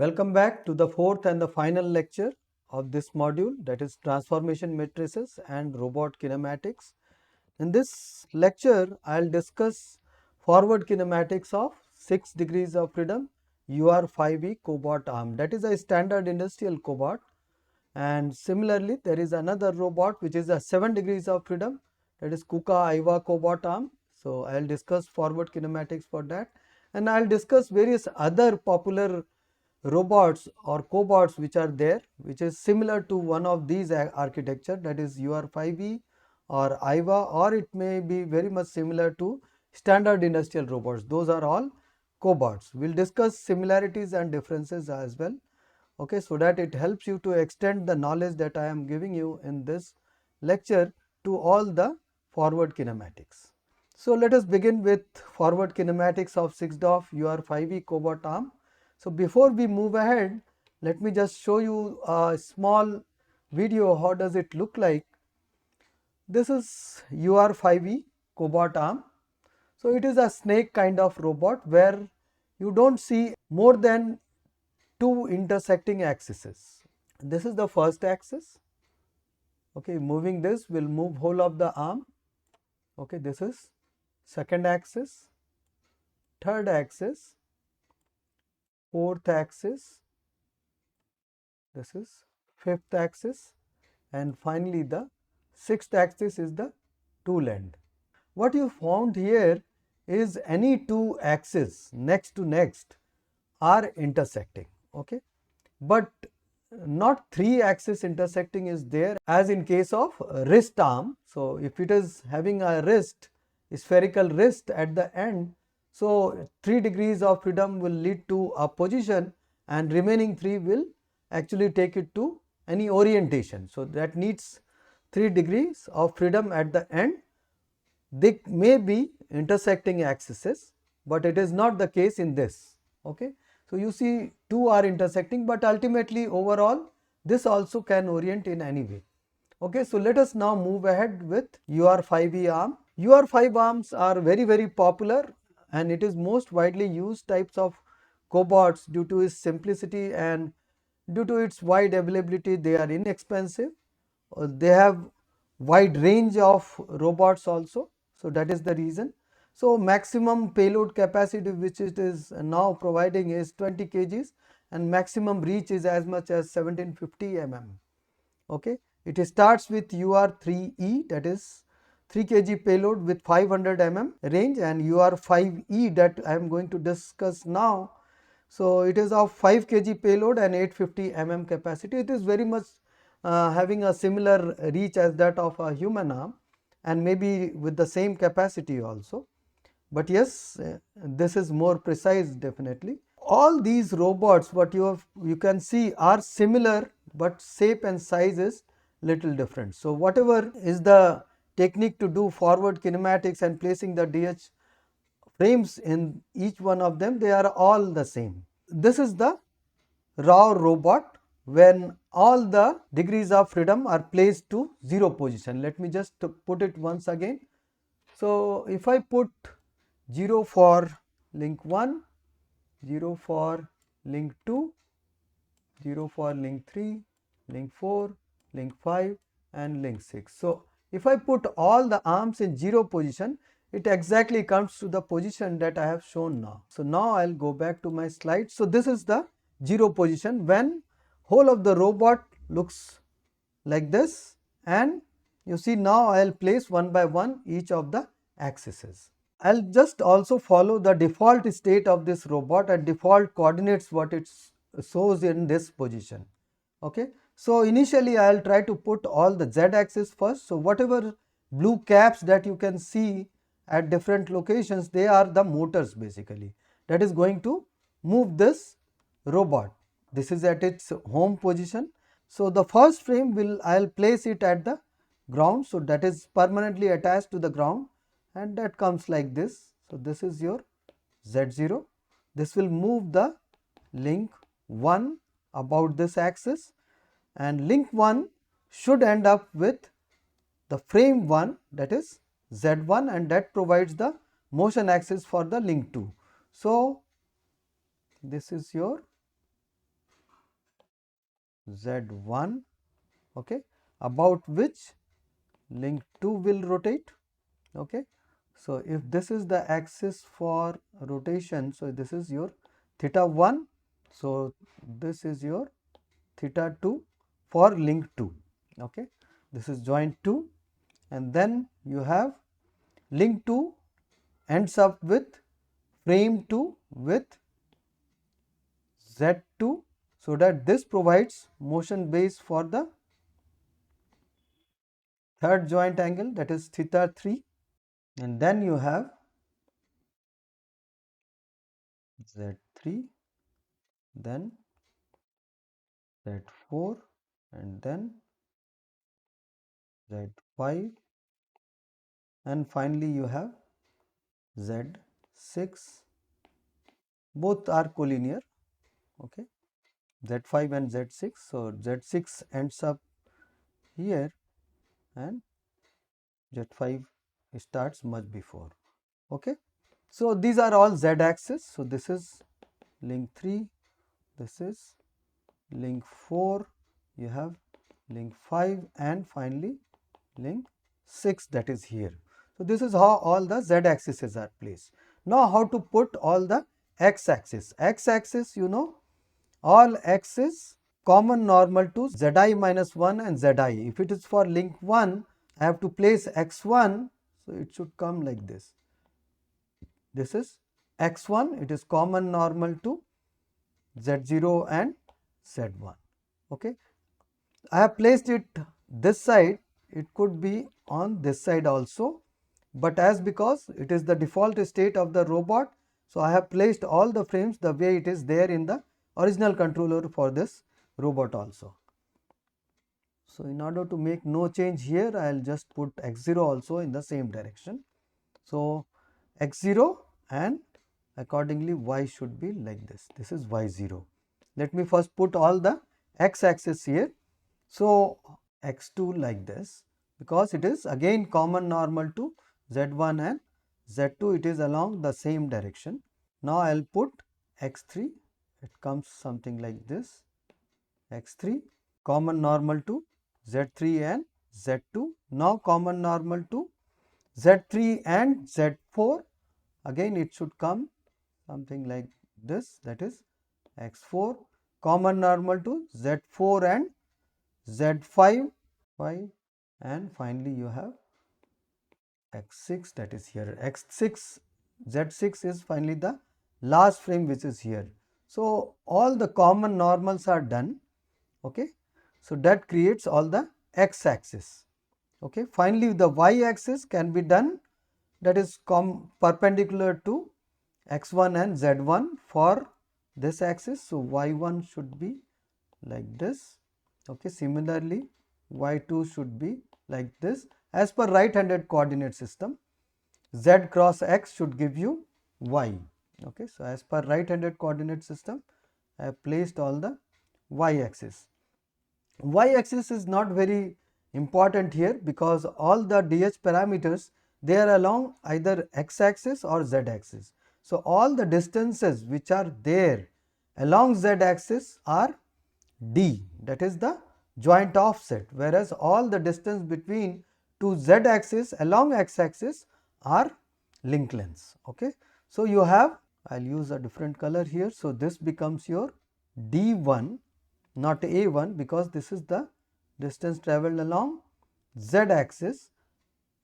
Welcome back to the fourth and the final lecture of this module, that is transformation matrices and robot kinematics. In this lecture, I will discuss forward kinematics of 6 degrees of freedom UR5E cobot arm, that is a standard industrial cobot, and similarly there is another robot which is a 7 degrees of freedom, that is KUKA AIVA cobot arm. So I will discuss forward kinematics for that, and I will discuss various other popular robots or cobots which are there, which is similar to one of these architecture, that is UR5E or AIVA, or it may be very much similar to standard industrial robots. Those are all cobots. We will discuss similarities and differences as well, okay, so that it helps you to extend the knowledge that I am giving you in this lecture to all the forward kinematics. So let us begin with forward kinematics of 6DoF UR5E cobot arm. So before we move ahead, let me just show you a small video. How does it look like? This is UR5E cobot arm. So it is a snake kind of robot where you don't see more than two intersecting axes. This is the first axis. Okay, moving this will move whole of the arm. Okay, this is second axis, third axis, fourth axis, this is fifth axis, and finally the sixth axis is the tool end. What you found here is any two axes next to next are intersecting, okay, but not three axis intersecting is there as in case of wrist arm. So if it is having a wrist, spherical wrist at the end, so 3 degrees of freedom will lead to a position and remaining 3 will actually take it to any orientation. So that needs 3 degrees of freedom at the end. They may be intersecting axes, but it is not the case in this, okay. So you see two are intersecting, but ultimately overall this also can orient in any way, okay. So let us now move ahead with UR5E arm. UR5 arms are very popular, and it is most widely used types of cobots due to its simplicity and due to its wide availability. They are inexpensive, they have wide range of robots also, so that is the reason. So maximum payload capacity which it is now providing is 20 kgs, and maximum reach is as much as 1750 mm, okay. It starts with UR3E, that is 3 kg payload with 500 mm range, and UR5E that I am going to discuss now. So it is of 5 kg payload and 850 mm capacity. It is very much having a similar reach as that of a human arm, and maybe with the same capacity also, but yes, this is more precise definitely. All these robots what you can see are similar, but shape and size is little different. So whatever is the technique to do forward kinematics and placing the DH frames in each one of them, they are all the same. This is the raw robot when all the degrees of freedom are placed to 0 position. Let me just put it once again. So if I put 0 for link 1, 0 for link 2, 0 for link 3, link 4, link 5 and link 6. So if I put all the arms in 0 position, it exactly comes to the position that I have shown now. So now I will go back to my slide. So this is the 0 position when whole of the robot looks like this, and you see now I will place one by one each of the axes. I will just also follow the default state of this robot and default coordinates what it shows in this position, okay. So initially I will try to put all the Z axis first. So whatever blue caps that you can see at different locations, they are the motors basically that is going to move this robot. This is at its home position. So the first frame I will place it at the ground, so that is permanently attached to the ground, and that comes like this. So this is your Z0. This will move the link 1 about this axis, and link 1 should end up with the frame 1, that is Z1, and that provides the motion axis for the link 2. So this is your Z1, okay, about which link 2 will rotate, okay. So, if this is the axis for rotation, so this is your theta 1, so this is your theta 2 for link 2, okay. This is joint 2, and then you have link 2 ends up with frame 2 with Z2, so that this provides motion base for the third joint angle, that is theta 3, and then you have Z3, then Z4, and then Z5, and finally you have Z6. Both are collinear, okay, Z5 and Z6. So, Z6 ends up here and Z5 starts much before, okay. So, these are all Z axis. So, this is link 3, this is link 4, you have link 5, and finally link 6, that is here. So, this is how all the Z axes are placed. Now, how to put all the X axis? X axis, you know, all X is common normal to Zi minus 1 and Zi. If it is for link 1, I have to place X1, so it should come like this. This is X1, it is common normal to Z0 and Z1, okay. I have placed it this side, it could be on this side also, but as because it is the default state of the robot, so I have placed all the frames the way it is there in the original controller for this robot also. So, in order to make no change here, I will just put X0 also in the same direction. So, X0, and accordingly Y should be like this. This is Y0. Let me first put all the X axis here. So, X2 like this, because it is again common normal to Z1 and Z2, it is along the same direction. Now, I will put X3, it comes something like this, X3 common normal to Z3 and Z2. Now, common normal to Z3 and Z4, again it should come something like this, that is X4 common normal to Z4 and Z5, and finally you have X6, that is here. X6, Z6 is finally the last frame which is here. So, all the common normals are done, okay. So, that creates all the X axis, okay. Finally, the Y axis can be done, that is perpendicular to X1 and Z1 for this axis. So, Y1 should be like this, okay. Similarly, Y2 should be like this. As per right handed coordinate system, Z cross X should give you Y, okay. So, as per right handed coordinate system, I have placed all the Y axis. Y axis is not very important here, because all the DH parameters, they are along either X axis or Z axis. So, all the distances which are there along Z axis are D, that is the joint offset, whereas all the distance between two Z axis along X axis are link lengths, okay. So, you have, I will use a different color here. So, this becomes your D1, not A1, because this is the distance travelled along Z axis,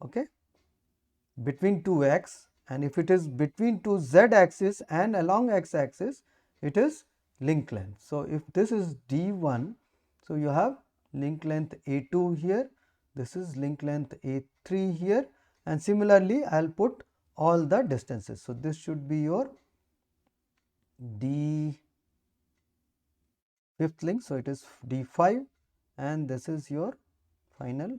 okay, between two X, and if it is between two Z axis and along X axis, it is link length. So, if this is D1, so you have link length A2 here, this is link length A3 here, and similarly I will put all the distances. So, this should be your D fifth link. So, it is D5, and this is your final,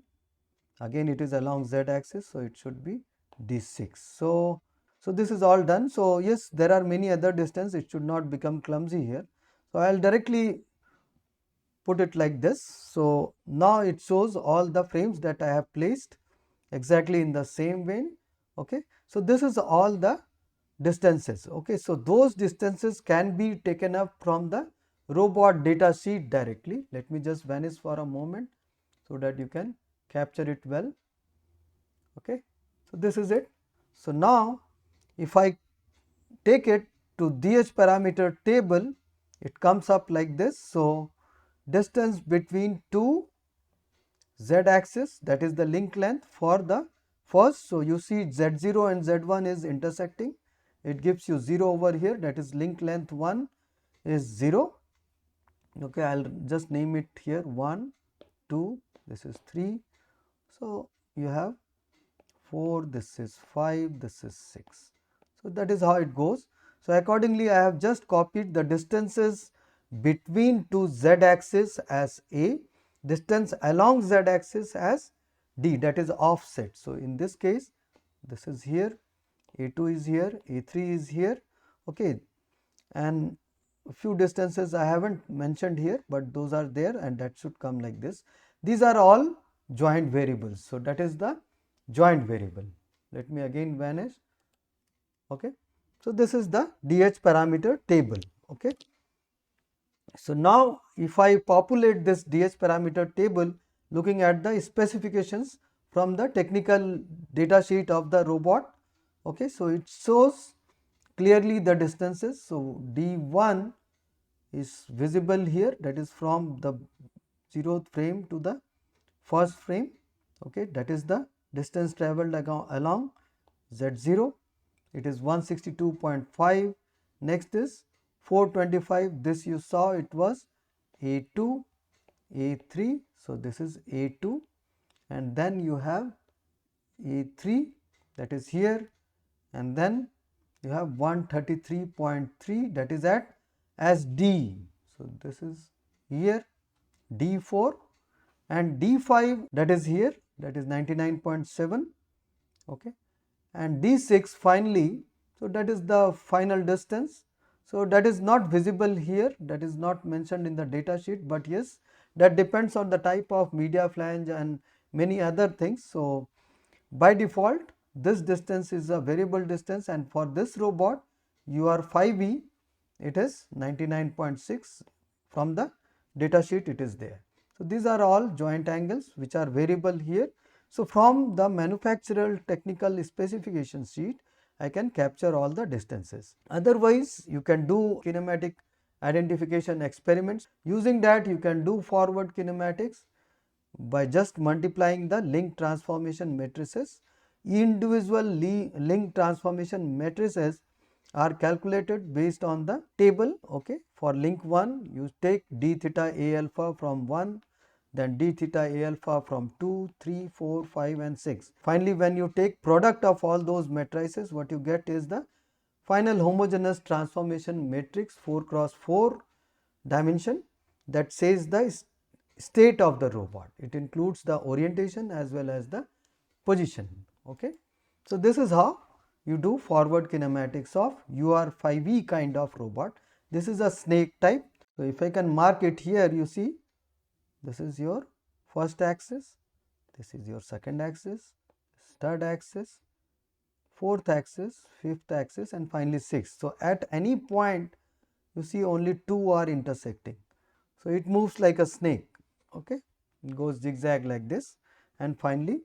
again it is along Z axis. So, it should be D6. So, this is all done. So, yes, there are many other distance, it should not become clumsy here. So, I will directly put it like this. So, now it shows all the frames that I have placed exactly in the same way, okay. So, this is all the distances, okay. So, those distances can be taken up from the robot data sheet directly. Let me just vanish for a moment so that you can capture it well. Okay. So, this is it. So, now if I take it to DH parameter table, it comes up like this. So, distance between two z axis, that is the link length for the first. So, you see z0 and z1 is intersecting, it gives you 0 over here, that is link length 1 is 0. Okay, I will just name it here 1, 2, this is 3. So, you have 4, this is 5, this is 6. So, that is how it goes. So, accordingly, I have just copied the distances between two z axis as A, distance along z axis as D, that is offset. So, in this case, this is here, A2 is here, A3 is here, okay, and a few distances I haven't mentioned here, but those are there and that should come like this. These are all joint variables. So, that is the joint variable. Let me again vanish. Okay. So, this is the DH parameter table. Okay. So, now if I populate this DH parameter table looking at the specifications from the technical data sheet of the robot. Okay. So, it shows clearly the distances. So, D1 is visible here, that is from the 0th frame to the first frame. Okay, that is the distance travelled along Z0, it is 162.5. Next is 425, this you saw it was A2, A3, so this is A2, and then you have A3, that is here, and then you have 133.3, that is at as D. So, this is here D4, and D5, that is here, that is 99.7, okay, and D6 finally. So, that is the final distance. So, that is not visible here, that is not mentioned in the data sheet, but yes, that depends on the type of media flange and many other things. So, by default this distance is a variable distance, and for this robot UR 5E it is 99.6, from the data sheet it is there. So, these are all joint angles which are variable here. So, from the manufacturer technical specification sheet I can capture all the distances. Otherwise, you can do kinematic identification experiments. Using that you can do forward kinematics by just multiplying the link transformation matrices. Individual link transformation matrices are calculated based on the table. Okay. For link 1 you take d theta a alpha from 1, then d theta a alpha from 2, 3, 4, 5 and 6. Finally, when you take product of all those matrices, what you get is the final homogeneous transformation matrix 4 cross 4 dimension that says the state of the robot. It includes the orientation as well as the position. Okay. So, this is how you do forward kinematics of UR5E kind of robot. This is a snake type. So, if I can mark it here, you see this is your first axis, this is your second axis, third axis, fourth axis, fifth axis and finally sixth. So, at any point you see only two are intersecting. So, it moves like a snake. Okay. It goes zigzag like this, and finally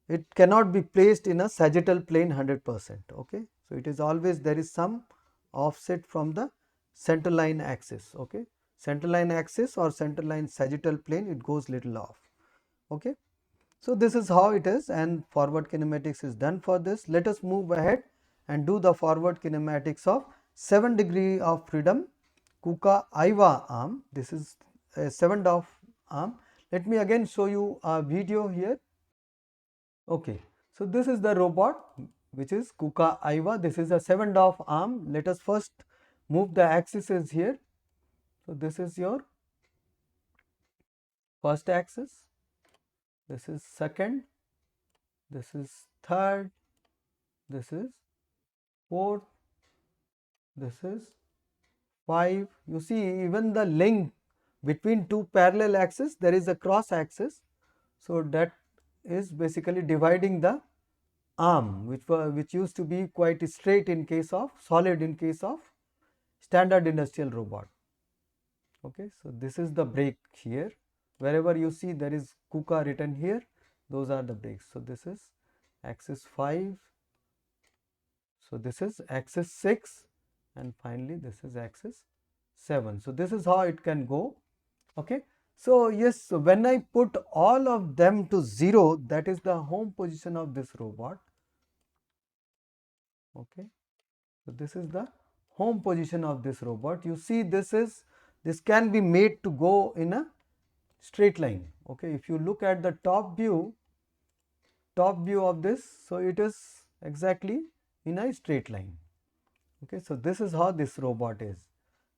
it cannot be placed in a sagittal plane 100%. Okay. So, it is always there is some offset from the center line axis. Okay. Center line axis or center line sagittal plane, it goes little off. Okay. So, this is how it is, and forward kinematics is done for this. Let us move ahead and do the forward kinematics of 7 degree of freedom KUKA AIWA arm. This is a 7 DOF arm. Let me again show you a video here. Okay. So, this is the robot which is KUKA AIWA. This is a 7 DOF arm. Let us first move the axis is here. So, this is your first axis, this is second, this is third, this is fourth, this is 5. You see even the link between two parallel axes, there is a cross axis. So, that is basically dividing the arm which used to be quite straight in case of solid in case of standard industrial robot. Okay, so this is the brake here. Wherever you see there is KUKA written here, those are the brakes. So this is axis 5, so this is axis 6, and finally this is axis 7. So this is how it can go. Okay, so yes, so when I put all of them to 0, that is the home position of this robot. Okay, so this is the home position of this robot. You see, this can be made to go in a straight line. Okay, if you look at the top view of this, so it is exactly in a straight line. Okay, so this is how this robot is,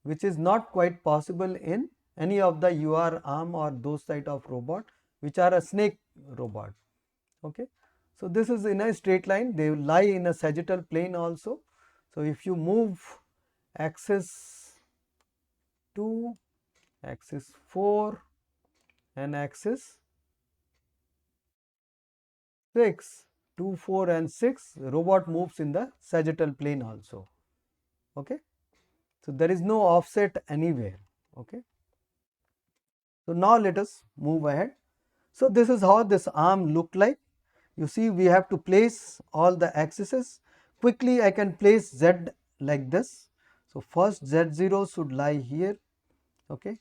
which is not quite possible in any of the UR arm or those type of robot which are a snake robot. Okay, so this is in a straight line, they lie in a sagittal plane also. So if you move axis 2, axis 4 and axis 6, 2, 4 and 6, robot moves in the sagittal plane also. Okay, so there is no offset anywhere. Okay, so now let us move ahead. So this is how this arm look like. You see, we have to place all the axes. Quickly I can place Z like this. So first Z0 should lie here. Okay,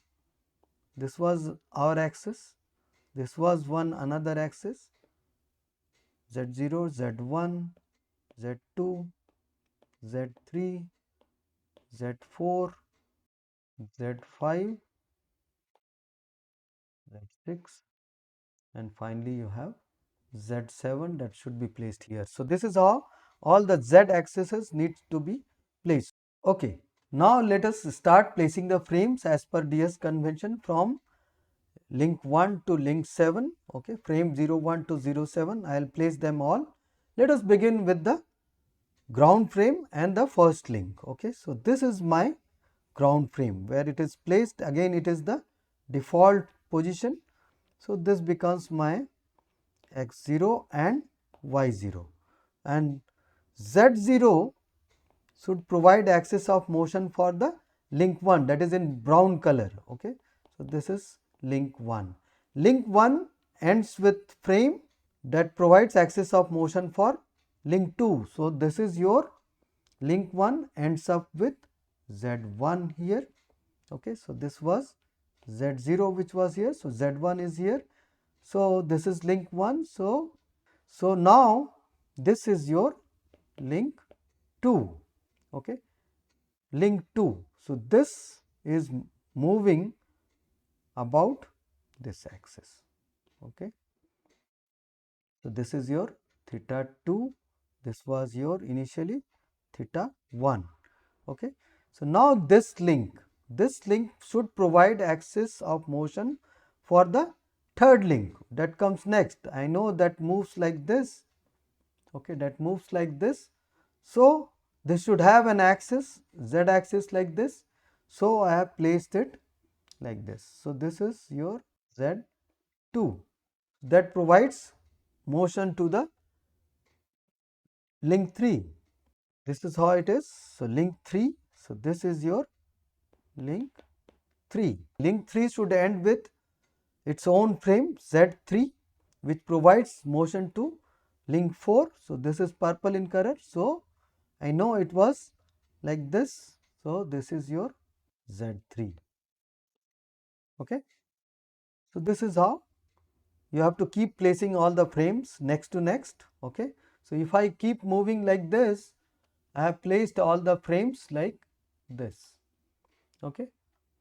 this was our axis, this was one another axis, Z0, Z1, Z2, Z3, Z4, Z5, Z6, and finally you have Z7 that should be placed here. So this is how all the Z axes need to be placed. Okay, now let us start placing the frames as per DS convention from link 1 to link 7. Okay, frame 01 to 07, I will place them all. Let us begin with the ground frame and the first link. Okay, so this is my ground frame where it is placed. Again, it is the default position. So this becomes my x0 and y0, and z0 should provide axis of motion for the link 1, that is in brown color. Okay, so this is link 1. Link 1 ends with frame that provides axis of motion for link 2. So this is your link 1 ends up with z1 here. Okay, so this was z0 which was here, so z1 is here. So this is link 1. So now this is your link 2. Okay, link 2. So this is moving about this axis. Okay, so this is your theta 2, this was your initially theta 1. Okay, so now this link should provide axis of motion for the third link that comes next. I know that moves like this. Okay, that moves like this. So this should have an axis, z axis like this. So I have placed it like this. So this is your z2 that provides motion to the link 3. This is how it is. So link 3. So this is your link 3. Link 3 should end with its own frame Z3, which provides motion to link 4. So this is purple in color. So I know it was like this. So this is your Z3. Okay. So this is how you have to keep placing all the frames next to next. Okay. So if I keep moving like this, I have placed all the frames like this. Okay.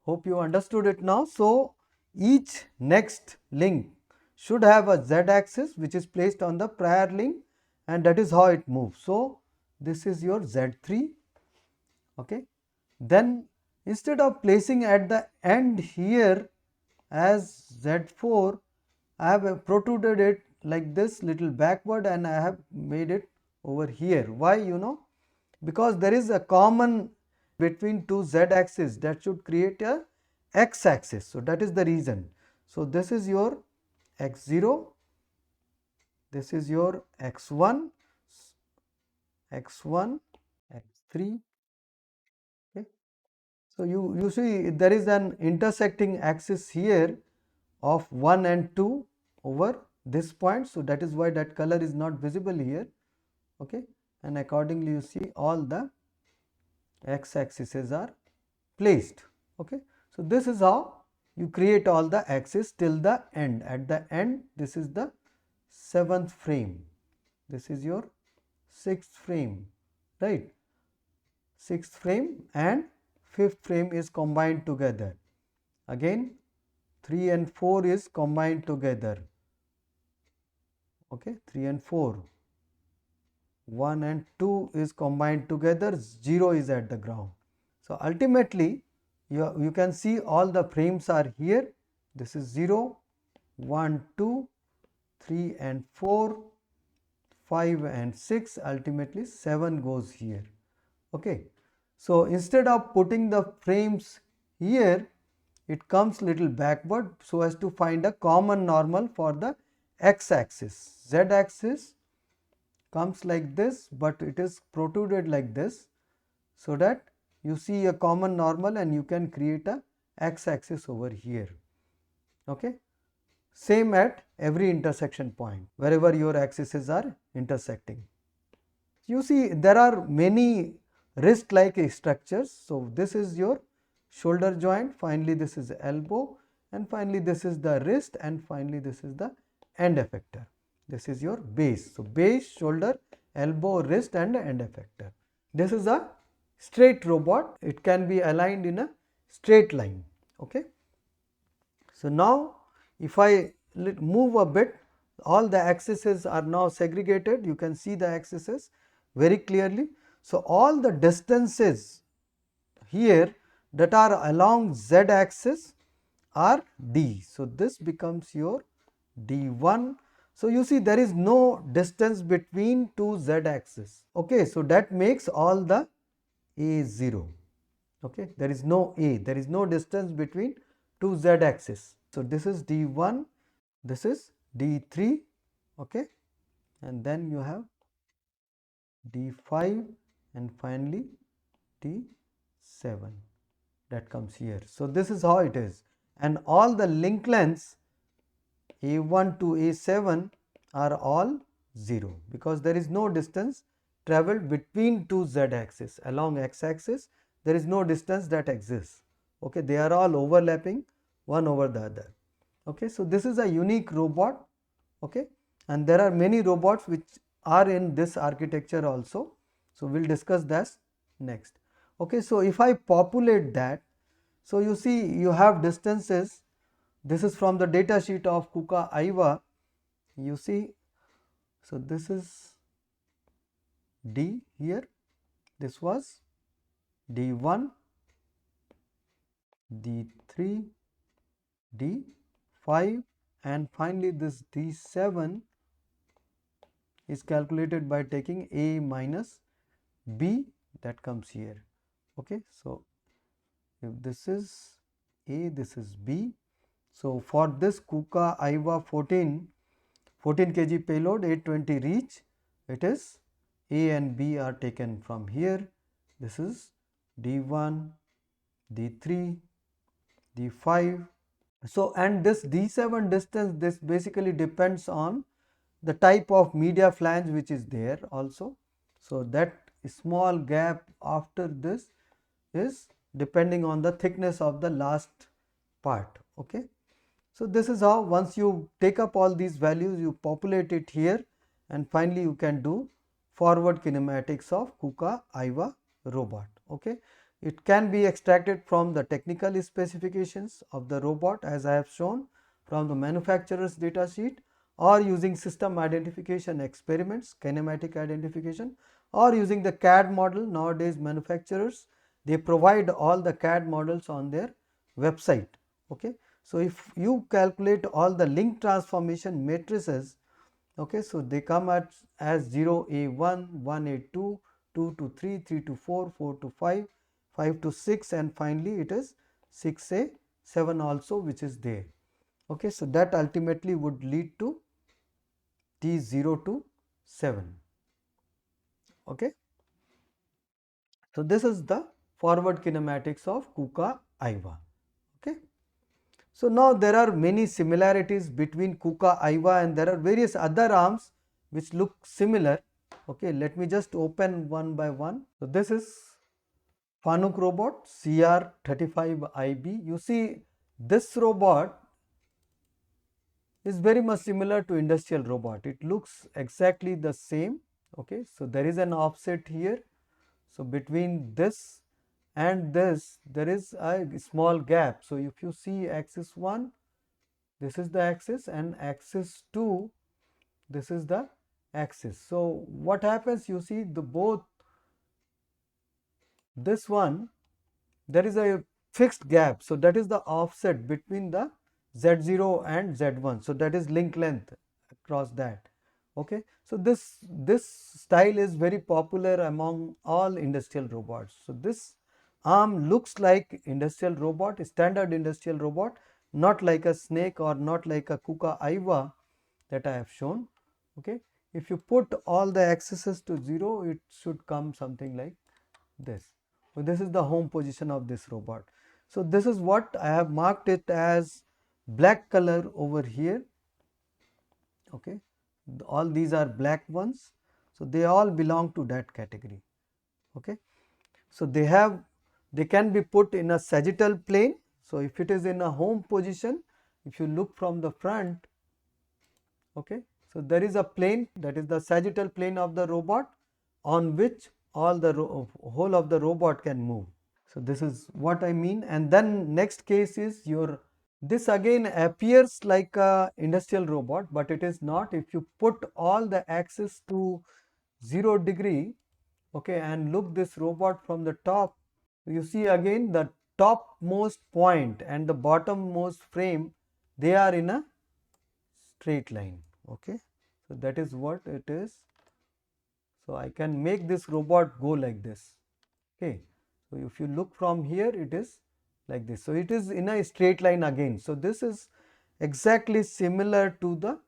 Hope you understood it now. So each next link should have a z axis which is placed on the prior link, and that is how it moves. So this is your Z3. Okay. Then instead of placing at the end here as Z4, I have protruded it like this little backward and I have made it over here. Why? You know, because there is a common between two z axis that should create a x axis. So that is the reason. So this is your x0, this is your x1, x1, x3. Okay. So you see there is an intersecting axis here of 1 and 2 over this point. So that is why that color is not visible here, okay, and accordingly you see all the x axes are placed, okay. So this is how you create all the axes till the end. At the end, this is the 7th frame, this is your 6th frame, right, 6th frame and 5th frame is combined together. Again 3 and 4 is combined together, okay, 3 and 4, 1 and 2 is combined together, 0 is at the ground. So ultimately you can see all the frames are here. This is 0, 1, 2, 3 and 4, 5 and 6, ultimately 7 goes here, okay. So instead of putting the frames here, it comes little backward so as to find a common normal for the x axis. Z axis comes like this, but it is protruded like this, so that you see a common normal and you can create a x axis over here, okay. Same at every intersection point wherever your axes are intersecting. You see there are many wrist like structures. So this is your shoulder joint, finally this is elbow, and finally this is the wrist, and finally this is the end effector. This is your base. So base, shoulder, elbow, wrist and end effector. This is a straight robot. It can be aligned in a straight line, okay. So now if I move a bit, all the axes are now segregated. You can see the axes very clearly. So all the distances here that are along z axis are d. So this becomes your d1. So you see there is no distance between two z axes, okay. So that makes all the a0, okay. There is no a, there is no distance between two z axis. So this is d1, this is d3, okay, and then you have d5 and finally d7 that comes here. So this is how it is, and all the link lengths a1 to a7 are all 0 because there is no distance travelled between two z axis. Along x axis there is no distance that exists, okay. They are all overlapping one over the other, okay. So this is a unique robot, okay, and there are many robots which are in this architecture also. So we will discuss that next, okay. So if I populate that, so you see you have distances. This is from the data sheet of KUKA AIVA, you see. So this is D here, this was D1, D3, D5 and finally this D7 is calculated by taking A minus B, that comes here, okay. So if this is A, this is B. So for this KUKA AIVA 14 kg payload 820 reach, it is A and B are taken from here. This is D1, D3, D5. So and this D7 distance, this basically depends on the type of media flange which is there also. So that small gap after this is depending on the thickness of the last part, okay. So this is how, once you take up all these values, you populate it here and finally you can do forward kinematics of KUKA AIVA robot, okay. It can be extracted from the technical specifications of the robot as I have shown from the manufacturer's data sheet, or using system identification experiments, kinematic identification, or using the CAD model. Nowadays manufacturers, they provide all the CAD models on their website, okay. So if you calculate all the link transformation matrices, okay, so they come at as 0A1, 1A2, 2 to 3, 3 to 4, 4 to 5, 5 to 6 and finally it is 6A7 also which is there, okay. So that ultimately would lead to T0 to 7, okay. So this is the forward kinematics of KUKA AIVA. Okay. So now there are many similarities between KUKA AIVA and there are various other arms which look similar. Okay, let me just open one by one. So this is Fanuc robot CR35IB. You see, this robot is very much similar to industrial robot. It looks exactly the same. Okay, so there is an offset here. So between this and this there is a small gap. So if you see axis 1, this is the axis, and axis 2, this is the axis. So what happens, you see the both this one, there is a fixed gap. So that is the offset between the Z0 and Z1. So that is link length across that. Okay. So this style is very popular among all industrial robots. So this arm looks like industrial robot, standard industrial robot, not like a snake or not like a KUKA AIVA that I have shown. Okay. If you put all the axes to 0, it should come something like this. So this is the home position of this robot. So this is what I have marked it as black color over here. Okay, all these are black ones. So they all belong to that category. Okay, so they can be put in a sagittal plane. So if it is in a home position, if you look from the front, okay, so there is a plane, that is the sagittal plane of the robot, on which all the whole of the robot can move. So this is what I mean. And then next case is your, this again appears like a industrial robot, but it is not. If you put all the axes to 0 degree, okay, and look this robot from the top, you see again the topmost point and the bottommost frame, they are in a straight line. Okay, so that is what it is. So I can make this robot go like this. Okay, so if you look from here, it is like this. So it is in a straight line again. So this is exactly similar to the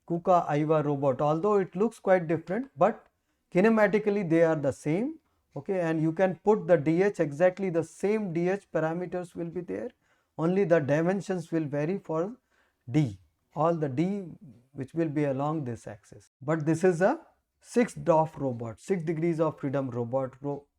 KUKA AIVA robot, although it looks quite different, but kinematically they are the same. Okay, and you can put the DH, exactly the same DH parameters will be there, only the dimensions will vary for D, all the D which will be along this axis. But this is a 6 DOF robot, 6 degrees of freedom robot.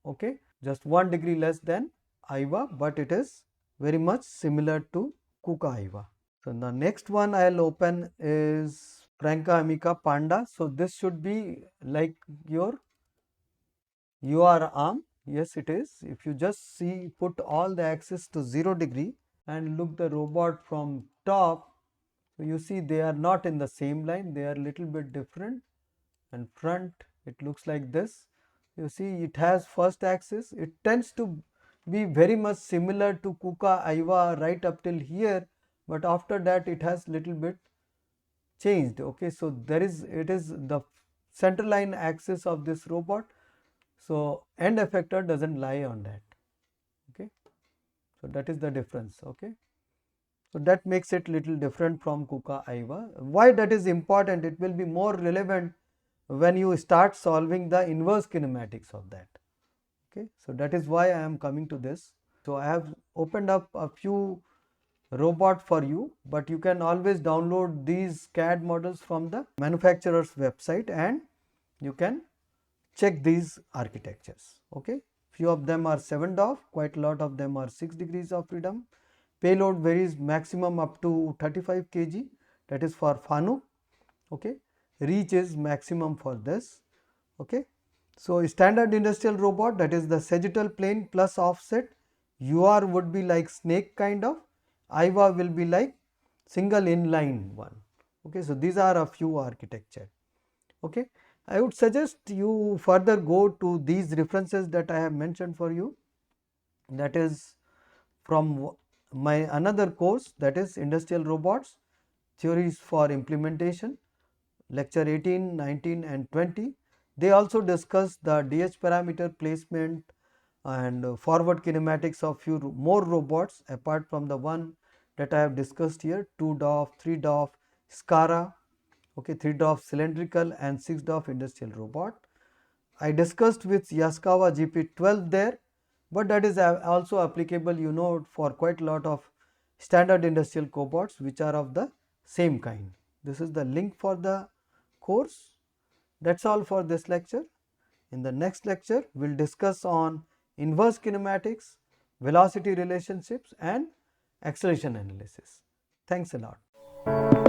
Okay, just 1 degree less than AIVA, but it is very much similar to KUKA AIVA. So the next one I will open is Franca Amica Panda. So this should be like your UR arm. Yes, it is. If you just see, put all the axes to 0 degree and look the robot from top, so you see they are not in the same line, they are little bit different. And front, it looks like this. You see it has first axis, it tends to be very much similar to KUKA AIVA right up till here, but after that it has little bit changed. Okay, so there is, it is the center line axis of this robot, so end effector doesn't lie on that. Okay, so that is the difference. Okay, so that makes it little different from KUKA AIVA. Why that is important? It will be more relevant when you start solving the inverse kinematics of that. Okay, so that is why I am coming to this. So I have opened up a few robot for you, but you can always download these CAD models from the manufacturer's website and you can check these architectures. Okay, few of them are 7 DOF, quite a lot of them are 6 degrees of freedom. Payload varies maximum up to 35 kg, that is for Fanuc. Okay, reach is maximum for this. Okay, so standard industrial robot, that is the sagittal plane plus offset. UR would be like snake kind of, AIVA will be like single inline one. Okay, so these are a few architecture. Okay, I would suggest you further go to these references that I have mentioned for you, that is from my another course, that is Industrial Robots Theories for Implementation, lecture 18, 19 and 20. They also discuss the DH parameter placement and forward kinematics of few more robots apart from the one that I have discussed here, 2 DOF, 3 DOF, SCARA, okay, 3 DOF cylindrical and 6 DOF industrial robot. I discussed with Yaskawa GP12 there. but that is also applicable, you know, for quite a lot of standard industrial cobots which are of the same kind. This is the link for the course. That is all for this lecture. In the next lecture, we will discuss on inverse kinematics, velocity relationships and acceleration analysis. Thanks a lot.